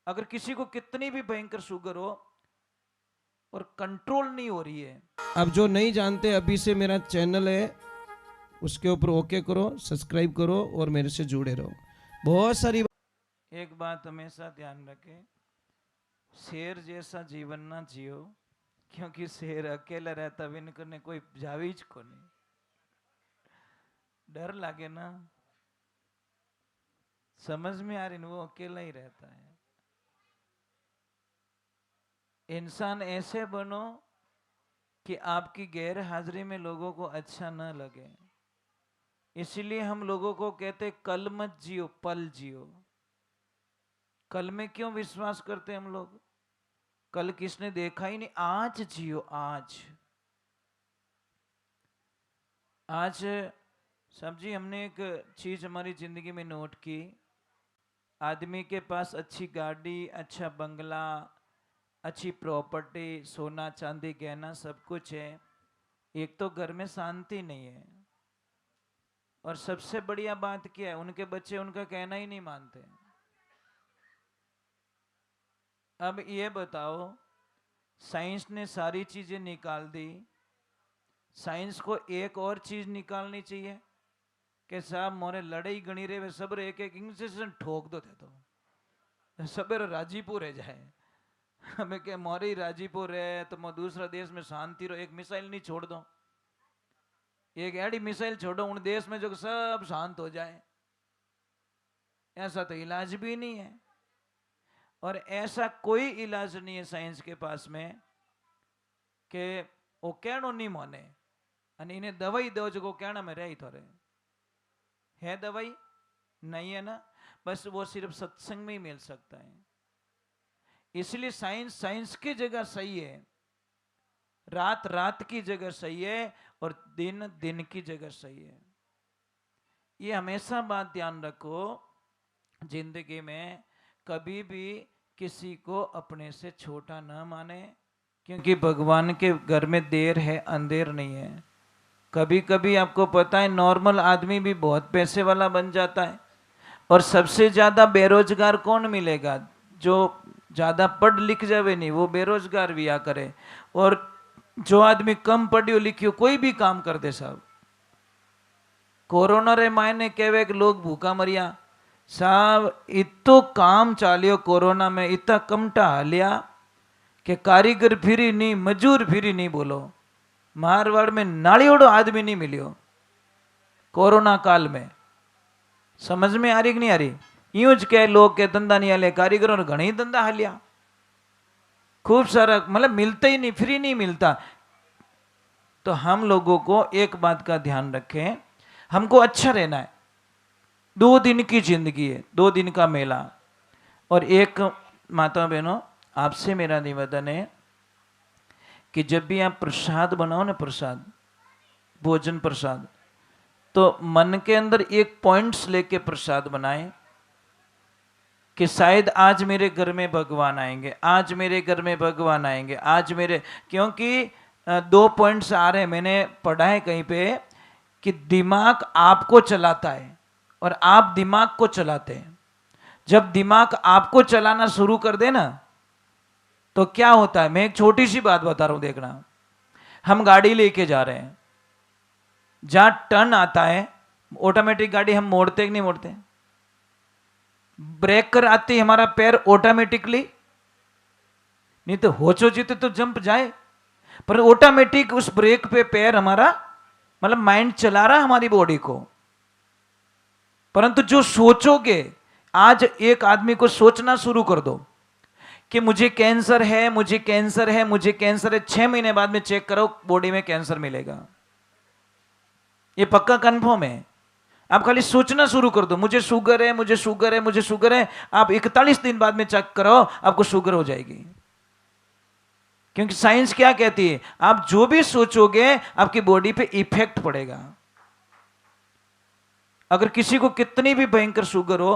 अगर किसी को कितनी भी भयंकर शुगर हो और कंट्रोल नहीं हो रही है। अब जो नहीं जानते, अभी से मेरा चैनल है, उसके ऊपर ओके करो, सब्सक्राइब करो और मेरे से जुड़े रहो। बहुत सारी एक बात हमेशा ध्यान रखें, शेर जैसा जीवन ना जियो, क्योंकि शेर अकेला रहता भी नहीं करने कोई जावीज को नहीं, डर लगे ना, समझ में आ रही ना, वो अकेला ही रहता है। इंसान ऐसे बनो कि आपकी गैर हाजिरी में लोगों को अच्छा न लगे। इसलिए हम लोगों को कहते कल मत जियो, पल जियो। कल में क्यों विश्वास करते हम लोग? कल किसने देखा ही नहीं, आज जियो, आज। आज समझी, हमने एक चीज हमारी जिंदगी में नोट की, आदमी के पास अच्छी गाड़ी, अच्छा बंगला, अच्छी प्रॉपर्टी, सोना चांदी गहना सब कुछ है, एक तो घर में शांति नहीं है। और सबसे बढ़िया बात क्या है, उनके बच्चे उनका कहना ही नहीं मानते। अब ये बताओ, साइंस ने सारी चीजें निकाल दी, साइंस को एक और चीज निकालनी चाहिए कि साहब मोरे लड़ाई गणी रे वे सब एक एक इंजेक्शन ठोक दो थे तो सबेरो राजीपुर रह जाए। हमें क्या मोरे ही राजीपुर है तो मैं दूसरा देश में शांति रहो, एक मिसाइल नहीं छोड़ दो, एक एडी मिसाइल छोड़ो उन देश में जो सब शांत हो जाए। ऐसा तो इलाज भी नहीं है, और ऐसा कोई इलाज नहीं है साइंस के पास में कि वो कहनो नहीं माने અને इन्हें दवाई दो जो कहना में रही थोड़े है, दवाई नहीं है ना, बस वो सिर्फ सत्संग में ही मिल सकता है। इसलिए साइंस साइंस की जगह सही है, रात रात की जगह सही है, और दिन दिन की जगह सही है। ये हमेशा बात ध्यान रखो, जिंदगी में कभी भी किसी को अपने से छोटा न माने, क्योंकि भगवान के घर में देर है अंधेर नहीं है। कभी कभी आपको पता है नॉर्मल आदमी भी बहुत पैसे वाला बन जाता है, और सबसे ज्यादा बेरोजगार कौन मिलेगा? जो ज्यादा पढ़ लिख जावे नहीं वो बेरोजगार भी आ करे, और जो आदमी कम पढ़ियो लिखियो कोई भी काम कर दे साहब। कोरोना रे मायने कहवे कि लोग भूखा मरिया साहब, इतो काम चालियो कोरोना में, इतना कमटा हालिया कि कारीगर फिरी नहीं, मजूर फिरी नहीं। बोलो मारवाड़ में नालियोड़ो आदमी नहीं मिलियो कोरोना काल में। समझ में आ रही कि नहीं आ रही? यूं ज कह लोग के धंधा नहीं हाले, कारीगरों ने घणी धंधा हालिया, खूब सारा, मतलब मिलता ही नहीं, फ्री नहीं मिलता। तो हम लोगों को एक बात का ध्यान रखें, हमको अच्छा रहना है। 2 दिन की जिंदगी है, 2 दिन का मेला। और एक माता बहनों, आपसे मेरा निवेदन है कि जब भी आप प्रसाद बनाओ ना, प्रसाद, भोजन प्रसाद, तो मन के अंदर एक पॉइंट्स लेके प्रसाद बनाएं कि शायद आज मेरे घर में भगवान आएंगे, आज मेरे घर में भगवान आएंगे, आज मेरे, क्योंकि 2 पॉइंट्स आ रहे हैं, मैंने पढ़ा है कहीं पे कि दिमाग आपको चलाता है और आप दिमाग को चलाते हैं। जब दिमाग आपको चलाना शुरू कर दे ना, तो क्या होता है, मैं एक छोटी सी बात बता रहा हूं, देखना। हम गाड़ी लेके जा रहे हैं, जहां टर्न आता है, ऑटोमेटिक गाड़ी हम मोड़ते कि नहीं मोड़ते? ब्रेकर आती है, हमारा पैर ऑटोमेटिकली, नहीं तो होचो जीते तो जंप जाए, पर ऑटोमेटिक उस ब्रेक पे पैर हमारा, मतलब माइंड चला रहा हमारी बॉडी को। परंतु जो सोचोगे, आज एक आदमी को सोचना शुरू कर दो कि मुझे कैंसर है, मुझे कैंसर है, मुझे कैंसर है, 6 महीने बाद में चेक करो बॉडी में कैंसर मिलेगा, ये पक्का कंफर्म है। आप खाली सोचना शुरू कर दो, मुझे शुगर है, मुझे शुगर है, मुझे शुगर है, आप 41 दिन बाद में चेक करो आपको शुगर हो जाएगी। क्योंकि साइंस क्या कहती है, आप जो भी सोचोगे आपकी बॉडी पे इफेक्ट पड़ेगा। अगर किसी को कितनी भी भयंकर शुगर हो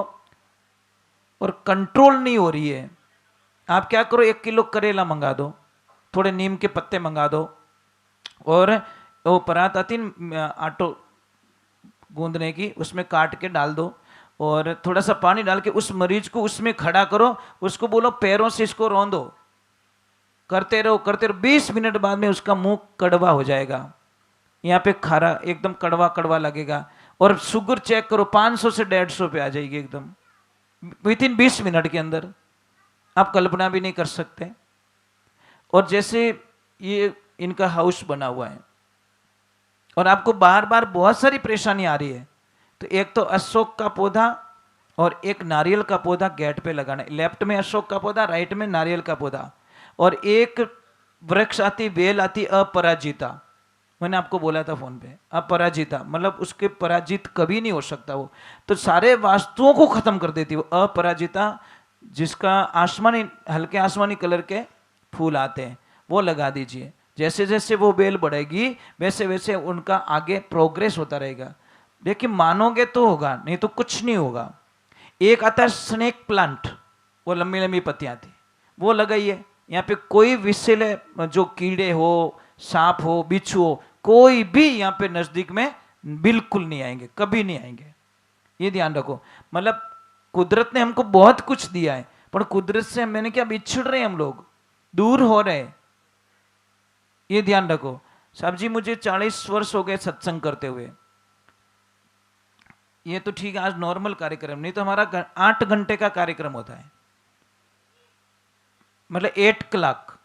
और कंट्रोल नहीं हो रही है, आप क्या करो, 1 किलो करेला मंगा दो, थोड़े नीम के पत्ते मंगा दो, और वो परात आती आटो गूंदने की, उसमें काट के डाल दो, और थोड़ा सा पानी डाल के उस मरीज को उसमें खड़ा करो, उसको बोलो पैरों से इसको रौंदो, करते रहो 20 मिनट बाद में उसका मुंह कड़वा हो जाएगा, यहाँ पे खारा एकदम कड़वा कड़वा लगेगा। और शुगर चेक करो 500 से 150 पे आ जाएगी एकदम विद इन 20 मिनट के अंदर, आप कल्पना भी नहीं कर सकते। और जैसे ये इनका हाउस बना हुआ है और आपको बार बार बहुत सारी परेशानी आ रही है, तो एक तो अशोक का पौधा और एक नारियल का पौधा गेट पे लगाना है। लेफ्ट में अशोक का पौधा, राइट में नारियल का पौधा, और एक वृक्ष आती, बेल आती अपराजिता, मैंने आपको बोला था फोन पे, अपराजिता मतलब उसके पराजित कभी नहीं हो सकता वो, तो सारे वास्तुओं को खत्म कर देती वो अपराजिता, जिसका आसमानी हल्के आसमानी कलर के फूल आते हैं, वो लगा दीजिए। जैसे जैसे वो बेल बढ़ेगी वैसे वैसे उनका आगे प्रोग्रेस होता रहेगा। देखिए मानोगे तो होगा, नहीं तो कुछ नहीं होगा। एक आता है स्नेक प्लांट, वो लंबी लंबी पत्तियां थी, वो लगाइए। यहाँ पे कोई विषैले जो कीड़े हो, सांप हो, बिच्छू हो, कोई भी यहाँ पे नजदीक में बिल्कुल नहीं आएंगे, कभी नहीं आएंगे, ये ध्यान रखो। मतलब कुदरत ने हमको बहुत कुछ दिया है, पर कुदरत से मैंने क्या बिछड़ रहे हैं, हम लोग दूर हो रहे हैं, ये ध्यान रखो। साहब जी मुझे 40 वर्ष हो गए सत्संग करते हुए, ये तो ठीक है आज नॉर्मल कार्यक्रम, नहीं तो हमारा 8 घंटे का कार्यक्रम होता है, मतलब 8 क्लॉक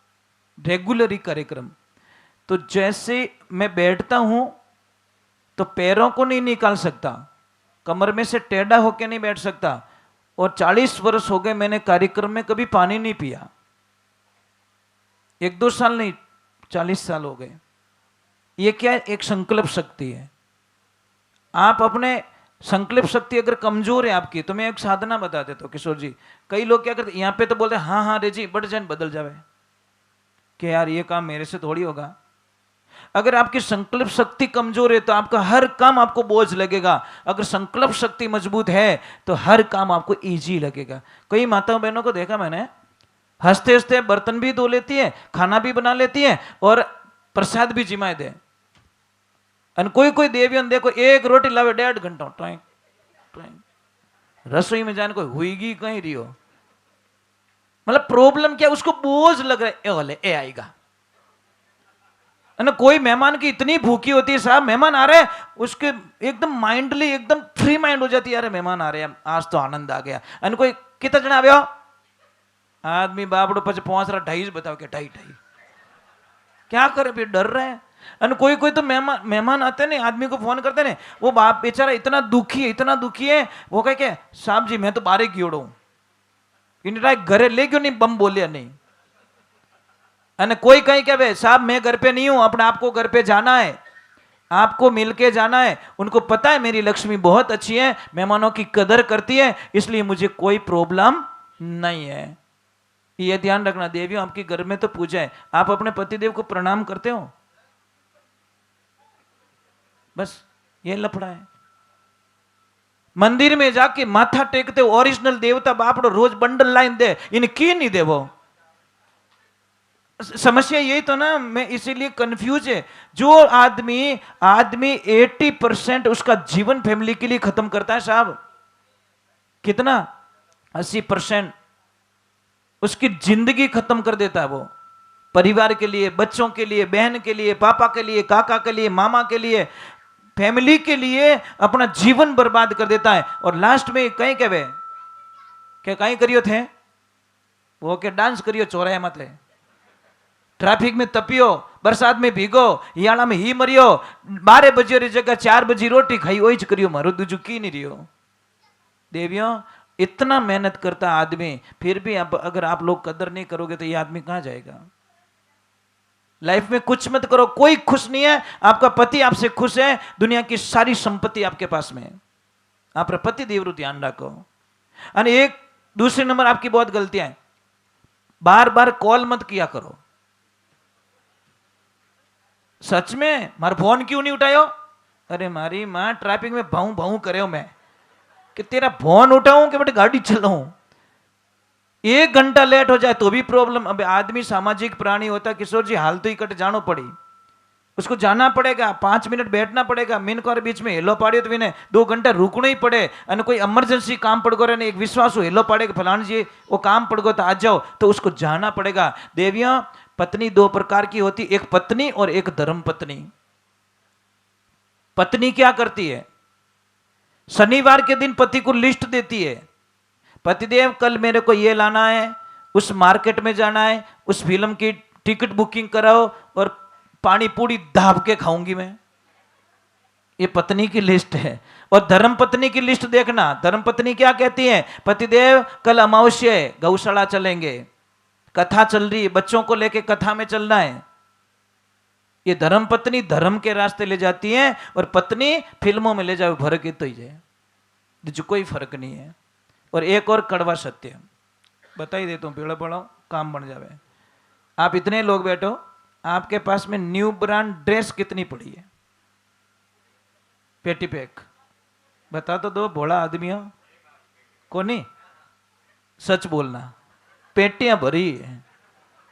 रेगुलर ही कार्यक्रम। तो जैसे मैं बैठता हूं तो पैरों को नहीं निकाल सकता, कमर में से टेढ़ा होकर नहीं बैठ सकता, और 40 वर्ष हो गए मैंने कार्यक्रम में कभी पानी नहीं पिया, 1-2 साल नहीं 40 साल हो गए। ये क्या है? एक संकल्प शक्ति है। आप अपने संकल्प शक्ति अगर कमजोर है आपकी, तो मैं एक साधना बता देता हूँ किशोर जी। कई लोग क्या करते यहाँ पे तो बोलते हाँ हाँ रे जी बढ़ जाए बदल जावे, कि यार ये काम मेरे से थोड़ी होगा। अगर आपकी संकल्प शक्ति कमजोर है तो आपका हर काम आपको बोझ लगेगा, अगर संकल्प शक्ति मजबूत है तो हर काम आपको इजी लगेगा। कई माताओं बहनों को देखा मैंने, हंसते हंसते बर्तन भी धो लेती है, खाना भी बना लेती है और प्रसाद भी जिमाए दे। कोई कोई देवियन देखो 1 रोटी लावे 1.5 घंटा ट्राइंग ट्राइंग रसोई में जाने कोई हुईगी कहीं रही हो, मतलब प्रॉब्लम क्या, उसको बोझ लग रहा है, ए आएगा। कोई मेहमान की इतनी भूखी होती है साहब, मेहमान आ रहे हैं उसके एकदम माइंडली एकदम फ्री माइंड हो जाती है, अरे मेहमान आ रहे हैं आज तो आनंद आ गया। कोई कितना जना आवे आदमी बापड़ो पच पहुंच रहा 2.5 बताओ क्या 2.5 क्या करे, फिर डर रहे हैं। कोई कोई तो मेहमान आते हैं, आदमी को फोन करते हैं, वो बाप बेचारा इतना दुखी है, वो कहे के साहब जी मैं तो बारे गियोड़ो घरे ले क्यों नहीं बम बोलिया नहीं। कोई कहीं क्या साहब मैं घर पे नहीं हूं, अपने आपको घर पे जाना है, आपको मिलके जाना है। उनको पता है मेरी लक्ष्मी बहुत अच्छी है, मेहमानों की कदर करती है, इसलिए मुझे कोई प्रॉब्लम नहीं है। ये ध्यान रखना देवियों, आपके घर में तो पूजा है, आप अपने पतिदेव को प्रणाम करते हो, बस ये लफड़ा है। मंदिर में जाके माथा टेकते हो, ओरिजिनल देवता बापड़ो रोज बंडल लाइन दे, इन्हें की नहीं दे वो। समस्या यही तो ना, मैं इसीलिए कंफ्यूज है। जो आदमी 80% उसका जीवन फैमिली के लिए खत्म करता है साहब, कितना 80% उसकी जिंदगी खत्म कर देता है वो, परिवार के लिए, बच्चों के लिए, बहन के लिए, पापा के लिए, काका के लिए, मामा के लिए, फैमिली के लिए अपना जीवन बर्बाद कर देता है। और लास्ट में कहीं कहवे क्या कहीं करियो थे वो के डांस करियो चौराहे मत ले, ट्रैफिक में तपियो, बरसात में भीगो, हियाला में ही मरियो, 12 बजे री जगह 4 बजे रोटी खाई वही करियो, मारो दूजू की नहीं रियो। देवियों इतना मेहनत करता आदमी, फिर भी अगर आप लोग कदर नहीं करोगे तो ये आदमी कहां जाएगा। लाइफ में कुछ मत करो, कोई खुश नहीं है। आपका पति आपसे खुश है, दुनिया की सारी संपत्ति आपके पास में है, आप पति देवरु ध्यान रखो। और एक दूसरे नंबर आपकी बहुत गलतियां हैं, बार बार कॉल मत किया करो। सच में मार फोन क्यों नहीं उठायो, अरे मारी मां ट्रैफिक में भाऊ भाऊ करे मैं कि तेरा फोन उठाऊं कि बेटे गाड़ी चलाऊं। 1 घंटा लेट हो जाए तो भी प्रॉब्लम। अब आदमी सामाजिक प्राणी होता किशोर जी, हाल तो ही कट जानो पड़ी। उसको जाना पड़ेगा, 5 मिनट बैठना पड़ेगा, मीन को बीच में हेलो पाड़ियो तो विने 2 घंटा रुकना ही पड़े। और कोई इमरजेंसी काम पड़ गो एक विश्वास हो हेलो पाड़े फलान जी वो काम पड़ गो तो आ जाओ, तो उसको जाना पड़ेगा। देवियों, पत्नी 2 प्रकार की होती, एक पत्नी और एक धर्म पत्नी। पत्नी क्या करती है? शनिवार के दिन पति को लिस्ट देती है, पतिदेव कल मेरे को ये लाना है, उस मार्केट में जाना है, उस फिल्म की टिकट बुकिंग कराओ और पानी पूरी दाब के खाऊंगी मैं। ये पत्नी की लिस्ट है। और धर्म पत्नी की लिस्ट देखना, धर्म पत्नी क्या कहती है? पतिदेव कल अमावस्या है, गौशाला चलेंगे, कथा चल रही है, बच्चों को लेके कथा में चलना है। ये धर्म पत्नी धर्म के रास्ते ले जाती है, और पत्नी फिल्मों में ले जाए, फर्क ही तो ही है, जो कोई फर्क नहीं है। और एक और कड़वा सत्य बता ही देता हूं, पेड़ो पड़ो काम बन जावे। आप इतने लोग बैठो, आपके पास में न्यू ब्रांड ड्रेस कितनी पड़ी है? पेटी पैक बता तो दो, भोला आदमी हो को नहीं, सच बोलना। पेटियां भरी है,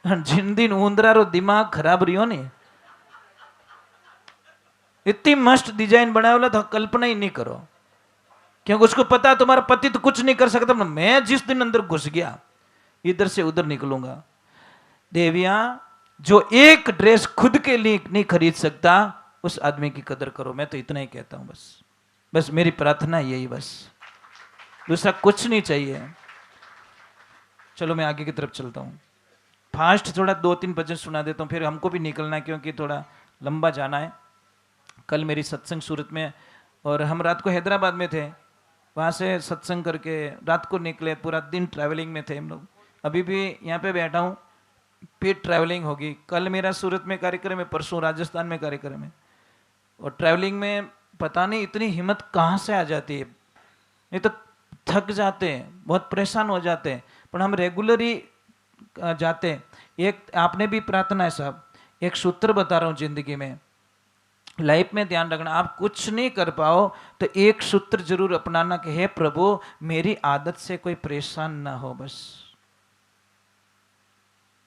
जिन दिन ऊंदरा रो दिमाग खराब रही हो नहीं, इतनी मस्त डिजाइन बनाया वाला तो कल्पना ही नहीं करो, क्योंकि उसको पता है तुम्हारा पति तो कुछ नहीं कर सकता, मैं जिस दिन अंदर घुस गया इधर से उधर निकलूंगा। देवियां, जो एक ड्रेस खुद के लिए नहीं खरीद सकता उस आदमी की कदर करो। मैं तो इतना ही कहता हूं, बस मेरी प्रार्थना यही, बस दूसरा कुछ नहीं चाहिए। चलो मैं आगे की तरफ चलता हूं, फास्ट थोड़ा 2-3 भजन सुना देता हूं, फिर हमको भी निकलना है क्योंकि थोड़ा लंबा जाना है। कल मेरी सत्संग सूरत में, और हम रात को हैदराबाद में थे, वहाँ से सत्संग करके रात को निकले, पूरा दिन ट्रैवलिंग में थे हम लोग। अभी भी यहाँ पे बैठा हूँ, फिर ट्रैवलिंग होगी। कल मेरा सूरत में कार्यक्रम है, परसों राजस्थान में कार्यक्रम है। और ट्रैवलिंग में पता नहीं इतनी हिम्मत कहाँ से आ जाती है, नहीं तो थक जाते हैं, बहुत परेशान हो जाते हैं, पर हम रेगुलर ही जाते हैं। एक आपने भी प्रार्थना है साहब, एक सूत्र बता रहा हूँ जिंदगी में, लाइफ में ध्यान रखना। आप कुछ नहीं कर पाओ तो एक सूत्र जरूर अपनाना कि हे प्रभु मेरी आदत से कोई परेशान ना हो। बस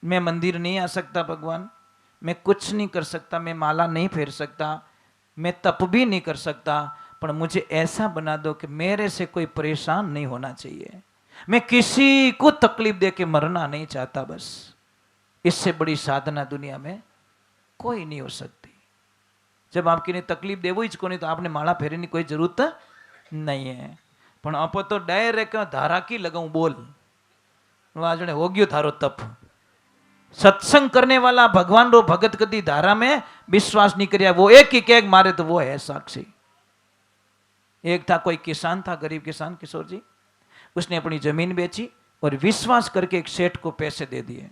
मैं मंदिर नहीं आ सकता भगवान, मैं कुछ नहीं कर सकता, मैं माला नहीं फेर सकता, मैं तप भी नहीं कर सकता, पर मुझे ऐसा बना दो कि मेरे से कोई परेशान नहीं होना चाहिए। मैं किसी को तकलीफ दे के मरना नहीं चाहता। बस इससे बड़ी साधना दुनिया में कोई नहीं हो सकती। जब आपकी ने तकलीफ देवो ही को नहीं तो आपने माला फेरने कोई जरूरत नहीं है। पण आप तो डायरेक्ट धारा की लगाऊं बोल, आज हो गयो थारो तप। सत्संग करने वाला भगवान रो भगत कदी धारा में विश्वास नहीं करिया, वो एक ही केक मारे तो वो है साक्षी। एक था, कोई किसान था, गरीब किसान किशोर जी, उसने अपनी जमीन बेची और विश्वास करके एक सेठ को पैसे दे दिए,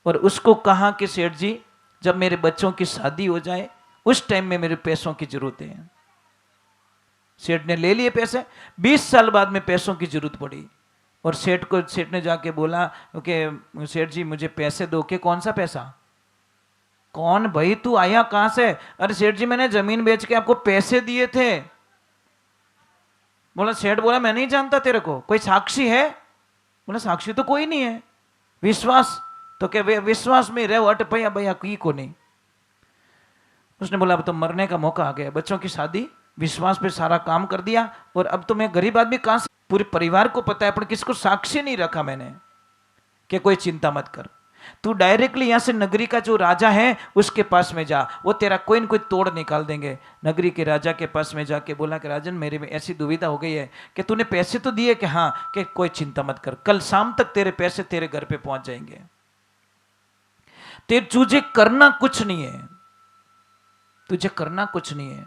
और उसको कहा कि सेठ जी जब मेरे बच्चों की शादी हो जाए उस टाइम में मेरे पैसों की जरूरत है। सेठ ने ले लिए पैसे, 20 साल बाद में पैसों की जरूरत पड़ी, और सेठ ने जाके बोला कि सेठ जी मुझे पैसे दो। के कौन सा पैसा? कौन भाई तू आया कहां से? अरे सेठ जी मैंने जमीन बेच के आपको पैसे दिए थे। बोला, सेठ बोला मैं नहीं जानता तेरे को, कोई साक्षी है? बोला साक्षी तो कोई नहीं है। विश्वास तो क्या विश्वास में रहे अट भैया भैया की को नहीं। उसने बोला अब तो मरने का मौका आ गया, बच्चों की शादी विश्वास पे सारा काम कर दिया, और अब तो मैं गरीब आदमी कहां से, पूरे परिवार को पता है पर किसको साक्षी नहीं रखा मैंने कि कोई चिंता मत कर, तू डायरेक्टली यहां से नगरी का जो राजा है उसके पास में जा, वो तेरा कोई न कोई तोड़ निकाल देंगे। नगरी के राजा के पास में जाके बोला कि राजन मेरे में ऐसी दुविधा हो गई है कि तूने पैसे तो दिए कि हाँ, कि कोई चिंता मत कर, कल शाम तक तेरे पैसे तेरे घर पे पहुंच जाएंगे, तुझे करना कुछ नहीं है, तुझे करना कुछ नहीं है।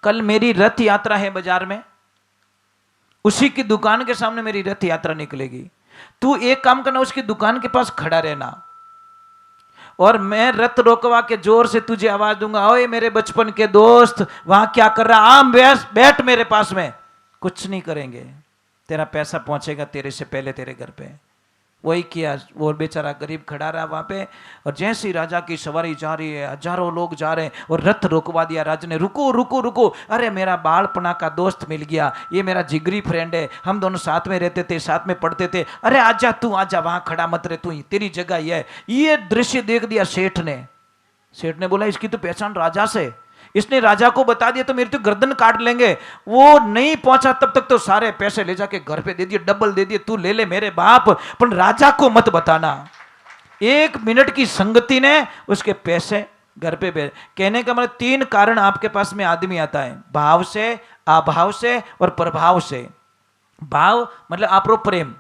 कल मेरी रथ यात्रा है बाजार में, उसी की दुकान के सामने मेरी रथ यात्रा निकलेगी। तू एक काम करना, उसकी दुकान के पास खड़ा रहना, और मैं रथ रोकवा के जोर से तुझे आवाज दूंगा, ओए मेरे बचपन के दोस्त वहां क्या कर रहा, आम बैठ मेरे पास में। कुछ नहीं करेंगे, तेरा पैसा पहुंचेगा तेरे से पहले तेरे घर पे। वही किया, वो बेचारा गरीब खड़ा रहा वहां पे, और जैसे ही राजा की सवारी जा रही है, हजारों लोग जा रहे हैं, और रथ रोकवा दिया राजा ने, रुको रुको रुको, अरे मेरा बालपना का दोस्त मिल गया, ये मेरा जिगरी फ्रेंड है, हम दोनों साथ में रहते थे, साथ में पढ़ते थे, अरे आजा तू आजा, वहां खड़ा मत रहे, तू तेरी जगह ही है। ये दृश्य देख दिया सेठ ने। सेठ ने बोला इसकी तो पहचान राजा से, इसने राजा को बता दिया तो मेरी तो गर्दन काट लेंगे। वो नहीं पहुंचा तब तक तो सारे पैसे ले जाके घर पे दे दिए, डबल दे दिए, तू ले ले मेरे बाप, पर राजा को मत बताना। 1 मिनट की संगति ने उसके पैसे घर पे भेज। कहने का मतलब 3 कारण आपके पास में आदमी आता है, भाव से, अभाव से और प्रभाव से। भाव मतलब आपरो प्रेम,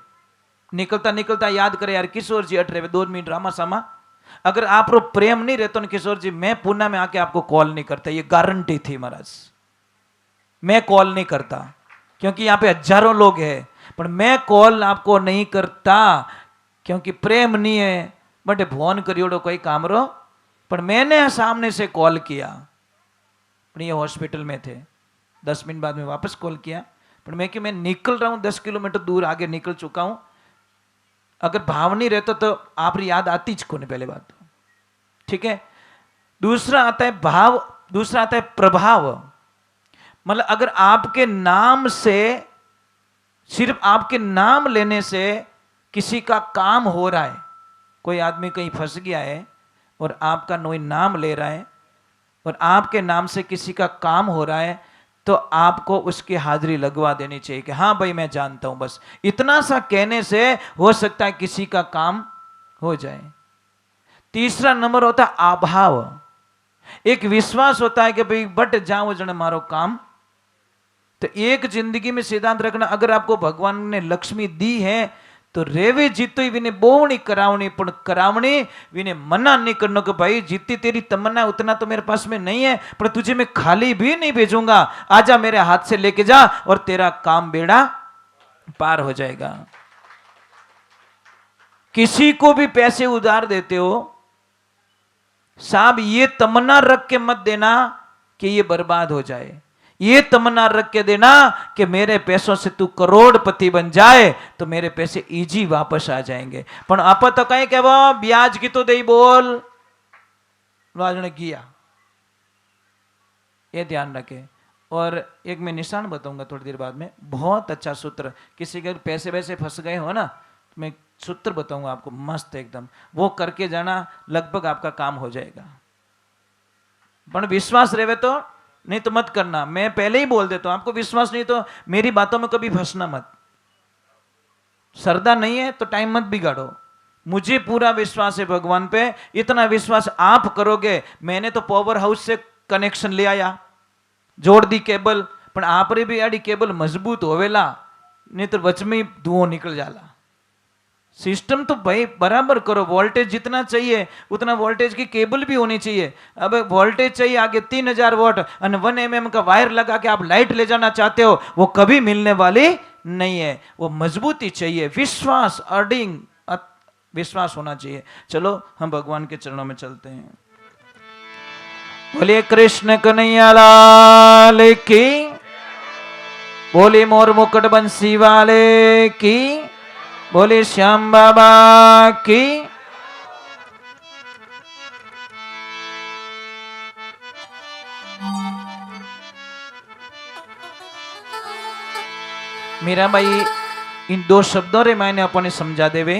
निकलता निकलता याद करे यार किशोर जी अट रहे 2 मिनट रामा सामा। अगर आप रो प्रेम नहीं रहता तो किशोर जी मैं पूना में आके आपको कॉल नहीं करता, ये गारंटी थी महाराज। मैं कॉल नहीं करता क्योंकि यहाँ पे हजारों लोग हैं, पर मैं कॉल आपको नहीं करता क्योंकि प्रेम नहीं है। बट फोन करियोड़ो कोई काम रो, पर मैंने सामने से कॉल किया, पर ये हॉस्पिटल में थे, 10 मिनट बाद में वापस कॉल किया, पर मैं कि मैं निकल रहा हूँ 10 किलोमीटर दूर आगे निकल चुका हूँ। अगर भाव नहीं रहता तो आप याद आती ज को नहीं, पहले बात तो ठीक है। दूसरा आता है भाव, दूसरा आता है प्रभाव। मतलब अगर आपके नाम से, सिर्फ आपके नाम लेने से किसी का काम हो रहा है, कोई आदमी कहीं फंस गया है और आपका कोई नाम ले रहा है और आपके नाम से किसी का काम हो रहा है, तो आपको उसकी हाजिरी लगवा देनी चाहिए कि हाँ भाई मैं जानता हूं। बस इतना सा कहने से हो सकता है किसी का काम हो जाए। तीसरा नंबर होता है अभाव। एक विश्वास होता है कि भाई बट जाओ जने मारो काम। तो एक जिंदगी में सिद्धांत रखना, अगर आपको भगवान ने लक्ष्मी दी है तो रेवे जीतो ही विने बोवणी करावणी, पण करावणी विने मना नहीं करना कि भाई जितनी तेरी तमन्ना उतना तो मेरे पास में नहीं है, पर तुझे मैं खाली भी नहीं भेजूंगा, आजा मेरे हाथ से लेके जा और तेरा काम बेड़ा पार हो जाएगा। किसी को भी पैसे उधार देते हो, साहब ये तमन्ना रख के मत देना कि ये बर्बाद हो जाए, ये तमन्ना रख के देना कि मेरे पैसों से तू करोड़पति बन जाए तो मेरे पैसे इजी वापस आ जाएंगे। पर आप तो कहें कि वो ब्याज की तो दे बोल ने किया, ये ध्यान रखे। और एक मैं निशान बताऊंगा थोड़ी देर बाद में, बहुत अच्छा सूत्र। किसी के पैसे वैसे फंस गए हो ना, तो मैं सूत्र बताऊंगा आपको मस्त एकदम, वो करके जाना, लगभग आपका काम हो जाएगा। पर विश्वास रहे तो, नहीं तो मत करना। मैं पहले ही बोल देता हूं, आपको विश्वास नहीं तो मेरी बातों में कभी फंसना मत। श्रद्धा नहीं है तो टाइम मत बिगाड़ो। मुझे पूरा विश्वास है भगवान पे, इतना विश्वास आप करोगे। मैंने तो पावर हाउस से कनेक्शन ले आया, जोड़ दी केबल, पर आप रे भी आड़ी केबल मजबूत होवेला, नहीं तो वच में धुआं निकल जाला। सिस्टम तो भाई बराबर करो, वोल्टेज जितना चाहिए उतना वोल्टेज की केबल भी होनी चाहिए। अब वोल्टेज चाहिए आगे 3000 वोल्ट और 1 mm का वायर लगा के आप लाइट ले जाना चाहते हो, वो कभी मिलने वाली नहीं है। वो मजबूती चाहिए, विश्वास, अर्डिंग विश्वास होना चाहिए। चलो हम भगवान के चरणों में चलते हैं। बोलिए कृष्ण कन्हैया लाल की, बोले मोर मुकुट बंसी वाले की, बोले श्याम बाबा की। मीरा भाई इन 2 शब्दों रे मैंने अपने समझा देवे।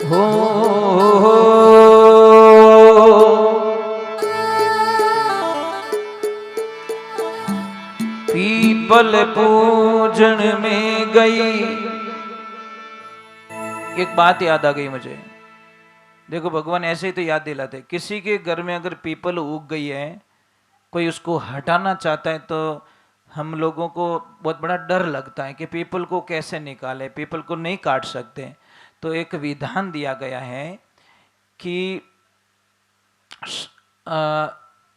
हो पीपल पूजन में गई। एक बात याद आ गई मुझे, देखो भगवान ऐसे ही तो याद दिलाते, किसी के घर में अगर पीपल उग गई है, कोई उसको हटाना चाहता है, तो हम लोगों को बहुत बड़ा डर लगता है कि पीपल को कैसे निकाले, पीपल को नहीं काट सकते। तो एक विधान दिया गया है कि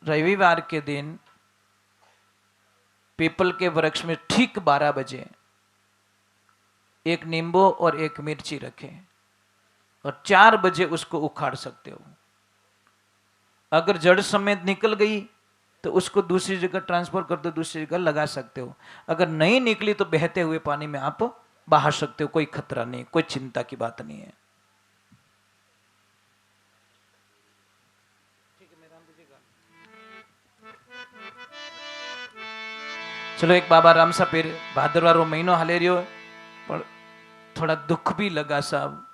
रविवार के दिन पीपल के वृक्ष में ठीक 12 बजे एक नींबू और एक मिर्ची रखें और 4 बजे उसको उखाड़ सकते हो। अगर जड़ समेत निकल गई तो उसको दूसरी जगह ट्रांसफर कर दो, दूसरी जगह लगा सकते हो। अगर नहीं निकली तो बहते हुए पानी में आप बहा सकते हो, कोई खतरा नहीं, कोई चिंता की बात नहीं है। चलो एक बाबा राम सा फिर भादरवा रो महीनो हाले रह्यो, पर थोड़ा दुख भी लगा साहब।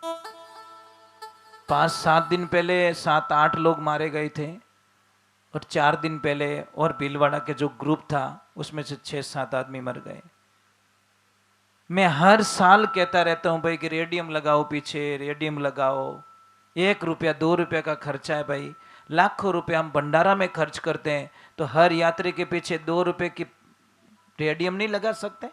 5-7 दिन पहले 7-8 लोग मारे गए थे, और 4 दिन पहले और भीलवाड़ा के जो ग्रुप था उसमें से 6-7 आदमी मर गए। मैं हर साल कहता रहता हूं भाई कि रेडियम लगाओ, पीछे रेडियम लगाओ। 1 रुपया 2 रुपया का खर्चा है भाई, लाखों रुपया हम भंडारा में खर्च करते हैं, तो हर यात्री के पीछे 2 रुपये की रेडियम नहीं लगा सकते,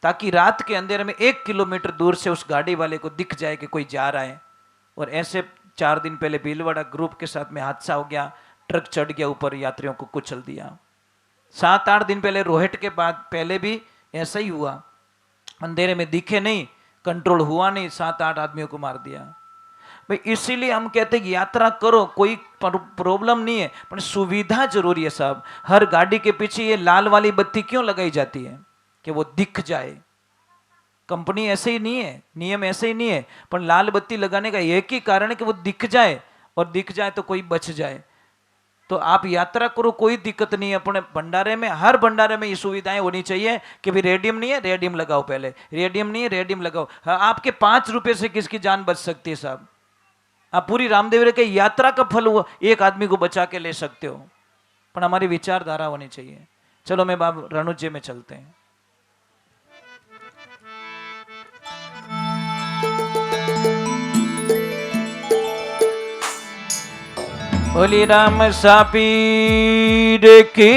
ताकि रात के अंधेरे में 1 किलोमीटर दूर से उस गाड़ी वाले को दिख जाए कि कोई जा रहा है। और ऐसे 4 दिन पहले भीलवाड़ा ग्रुप के साथ में हादसा हो गया, ट्रक चढ़ गया ऊपर, यात्रियों को कुचल दिया। 7-8 दिन पहले रोहिट के बाद पहले भी ऐसा ही हुआ, अंधेरे में दिखे नहीं, कंट्रोल हुआ नहीं, 7-8 आदमियों को मार दिया भाई। इसीलिए हम कहते हैं कि यात्रा करो, कोई प्रॉब्लम नहीं है, पर सुविधा जरूरी है साहब। हर गाड़ी के पीछे ये लाल वाली बत्ती क्यों लगाई जाती है? कि वो दिख जाए। कंपनी ऐसे ही नहीं है, नियम ऐसे ही नहीं है, पर लाल बत्ती लगाने का एक ही कारण है कि वो दिख जाए, और दिख जाए तो कोई बच जाए। तो आप यात्रा करो, कोई दिक्कत नहीं है। अपने भंडारे में, हर भंडारे में ये सुविधाएं होनी चाहिए कि भाई रेडियम नहीं है, रेडियम लगाओ, पहले रेडियम नहीं है, रेडियम लगाओ। हाँ, आपके 5 रुपए से किसकी जान बच सकती है साहब? आप पूरी रामदेवरे के यात्रा का फल हुआ एक आदमी को बचा के ले सकते हो, पर हमारी विचारधारा होनी चाहिए। चलो मैं बाब रणुज्य में चलते हैं। बोली राम सापीर की